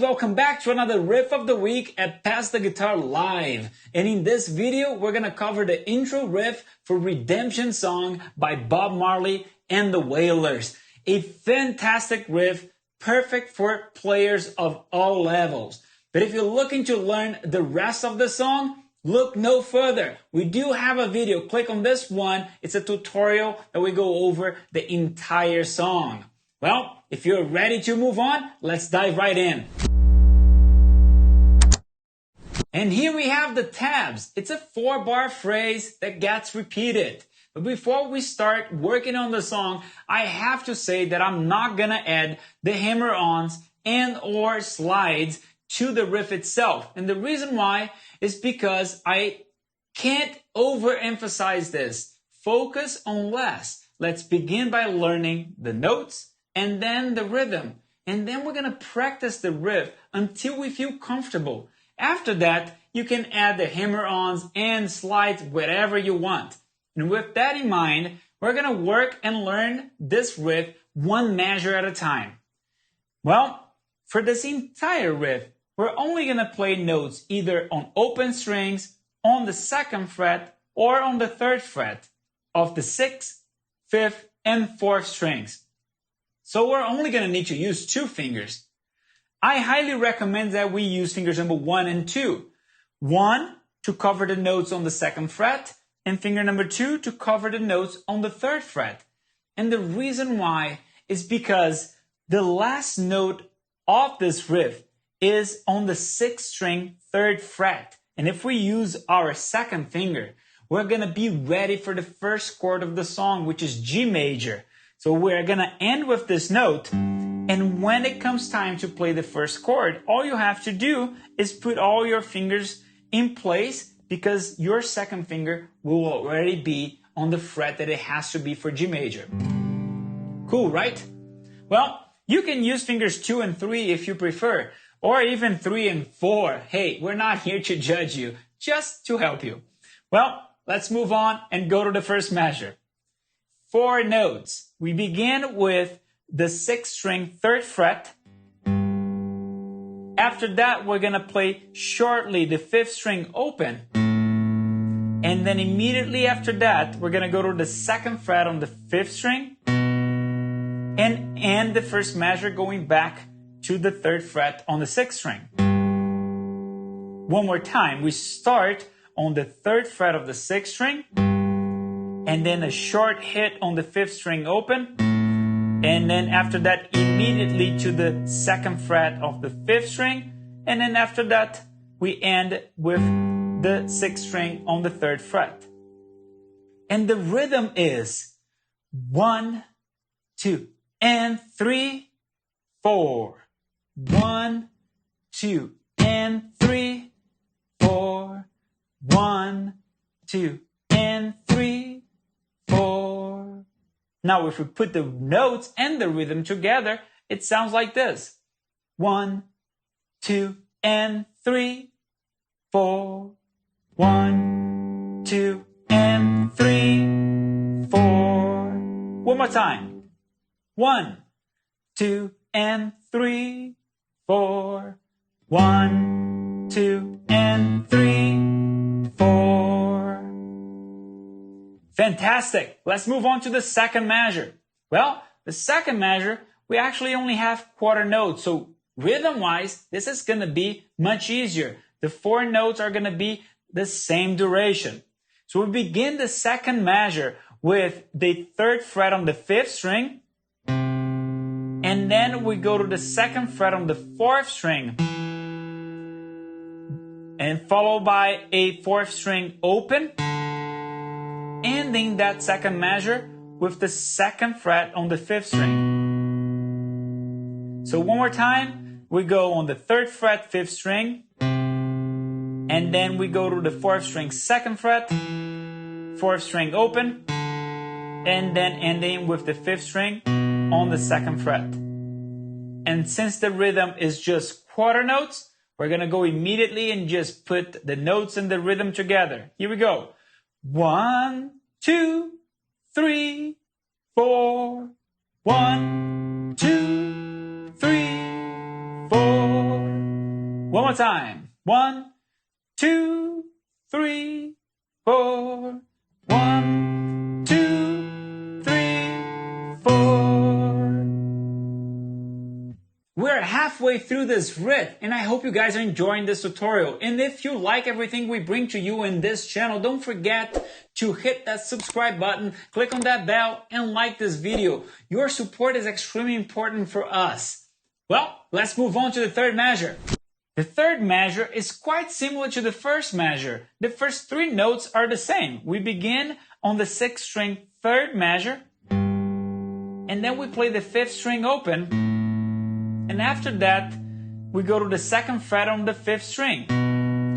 welcome back to another Riff of the Week at Pass the Guitar Live. And in this video, we're going to cover the intro riff for Redemption Song by Bob Marley and the Wailers. A fantastic riff, perfect for players of all levels. But if you're looking to learn the rest of the song, look no further. We do have a video. Click on this one. It's a tutorial that we go over the entire song. Well, if you're ready to move on, let's dive right in. And here we have the tabs. It's a 4-bar phrase that gets repeated. But before we start working on the song, I have to say that I'm not gonna add the hammer-ons and or slides to the riff itself. And the reason why is because I can't overemphasize this. Focus on less. Let's begin by learning the notes and then the rhythm. And then we're gonna practice the riff until we feel comfortable. After that, you can add the hammer-ons and slides wherever you want. And with that in mind, we're gonna work and learn this riff one measure at a time. Well, for this entire riff, we're only gonna play notes either on open strings, on the 2nd fret, or on the 3rd fret of the 6th, 5th, and 4th strings. So we're only gonna need to use 2 fingers. I highly recommend that we use fingers number 1 and 2. 1 to cover the notes on the 2nd fret, and finger number 2 to cover the notes on the 3rd fret. And the reason why is because the last note of this riff is on the 6th string, 3rd fret. And if we use our 2nd finger, we're gonna be ready for the 1st chord of the song, which is G major. So we're gonna end with this note, and when it comes time to play the 1st chord, all you have to do is put all your fingers in place because your 2nd finger will already be on the fret that it has to be for G major. Cool, right? Well, you can use fingers 2 and 3 if you prefer, or even 3 and 4. Hey, we're not here to judge you, just to help you. Well, let's move on and go to the first measure. 4 notes. We begin with the 6th string, 3rd fret. After that, we're gonna play shortly the 5th string open. And then immediately after that, we're gonna go to the 2nd fret on the 5th string and end the first measure going back to the 3rd fret on the 6th string. One more time, we start on the 3rd fret of the 6th string, and then a short hit on the 5th string open, and then after that immediately to the 2nd fret of the 5th string, and then after that we end with the 6th string on the 3rd fret. And the rhythm is 1, 2, and 3, 4. 1, 2, and 3, 4. 1, 2, and 3, 4. Now if we put the notes and the rhythm together, it sounds like this. 1, 2, and 3, 4. 1, 2, and 3, 4. One more time. 1, 2, and 3, 4. 1, 2, and 3, 4. Fantastic. Let's move on to the 2nd measure. Well, the 2nd measure, we actually only have quarter notes. So rhythm-wise, this is going to be much easier. The 4 notes are going to be the same duration. So we begin the 2nd measure with the 3rd fret on the 5th string. And then we go to the 2nd fret on the 4th string. And followed by a 4th string open. Ending that 2nd measure with the 2nd fret on the 5th string. So one more time, we go on the 3rd fret, 5th string, and then we go to the 4th string, 2nd fret, 4th string open, and then ending with the 5th string on the 2nd fret. And since the rhythm is just quarter notes, we're gonna go immediately and just put the notes and the rhythm together. Here we go. 1, 2, 3, 4. 1, 2, 3, 4. One more time. 1, 2, 3, 4. 1, 2, 3, 4. We're halfway through this riff, and I hope you guys are enjoying this tutorial. And if you like everything we bring to you in this channel, don't forget to hit that subscribe button, click on that bell, and like this video. Your support is extremely important for us. Well, let's move on to the third measure. The third measure is quite similar to the first measure. The first 3 notes are the same. We begin on the 6th string third measure, and then we play the 5th string open, and after that we go to the 2nd fret on the 5th string,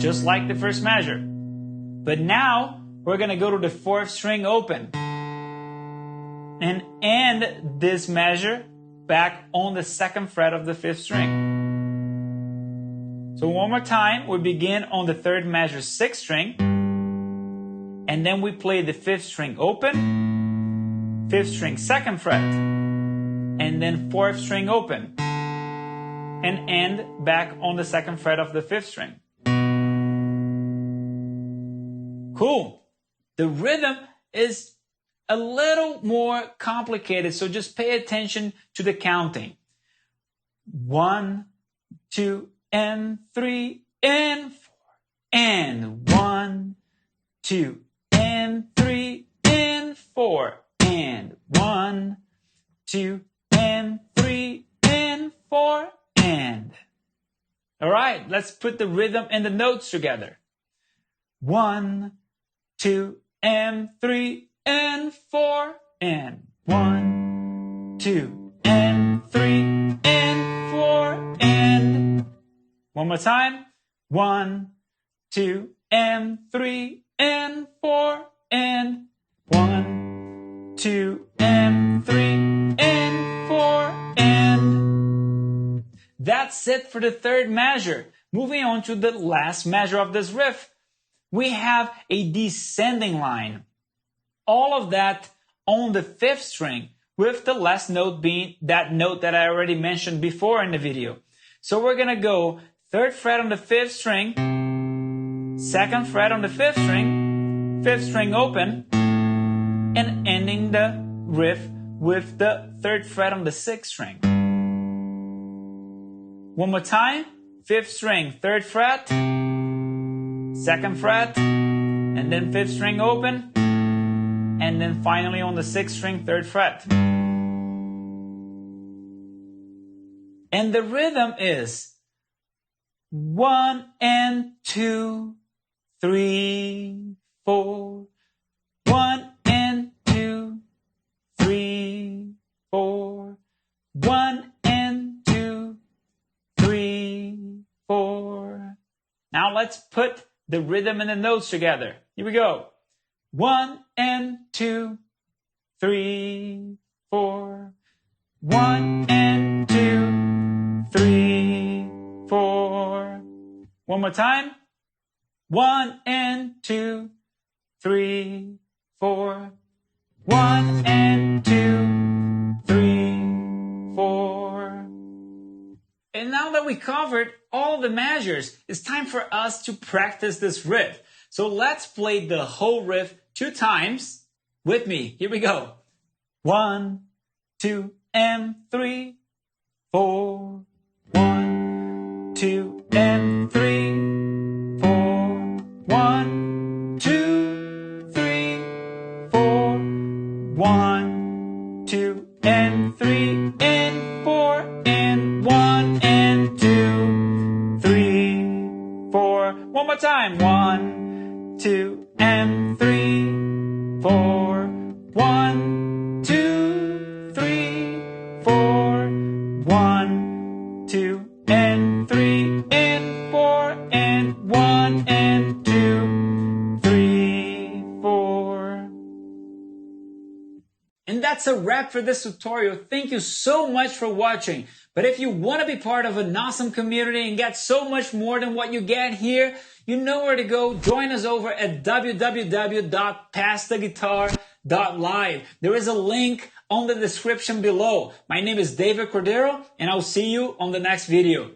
just like the first measure. But now we're going to go to the 4th string open and end this measure back on the 2nd fret of the 5th string. So one more time, we begin on the 3rd measure 6th string, and then we play the 5th string open, 5th string 2nd fret, and then 4th string open, and end back on the 2nd fret of the 5th string. Cool. The rhythm is a little more complicated, so just pay attention to the counting. 1, 2, and 3, and 4, and 1, 2, and 3, and 4, and 1, 2, and 3, and 4, and. All right, let's put the rhythm and the notes together. 1, 2, and 3, and 4, and 1, 2, and 3, and 4, and. One more time. 1, 2, and 3, and 4, and 1, 2, and 3, and 4, and. That's it for the third measure. Moving on to the last measure of this riff. We have a descending line. All of that on the 5th string, with the last note being that note that I already mentioned before in the video. So we're going to go 3rd fret on the 5th string, 2nd fret on the 5th string, 5th string open, and ending the riff with the 3rd fret on the 6th string. One more time. 5th string, 3rd fret, 2nd fret, and then 5th string open, and then finally on the 6th string, 3rd fret. And the rhythm is 1 and 2, 3, 4. 1 and 2, 3, 4. 1 and 2, 3, 4. Now let's put the rhythm and the notes together. Here we go. 1 and 2, 3, 4. 1 and 2, 3, 4. One more time. 1 and 2, 3, 4. 1 and 2, 3, 4. And now that we covered all the measures, it's time for us to practice this riff. So let's play the whole riff 2 times with me. Here we go. 1, 2, and 3, 4. 1, 2, and 3, 4. 1, 2, 3, 4. 1, 2, and 3, and 4, and 1, and 2, 3, 4. One more time. 1, 2, and 3, 4. 1, 2, 3, 4. 1, 2, and 3, and 4, and 1, and 2, 3, 4. And that's a wrap for this tutorial. Thank you so much for watching. But if you want to be part of an awesome community and get so much more than what you get here, you know where to go. Join us over at www.passtheguitar.live. There is a link on the description below. My name is David Cordero, and I'll see you on the next video.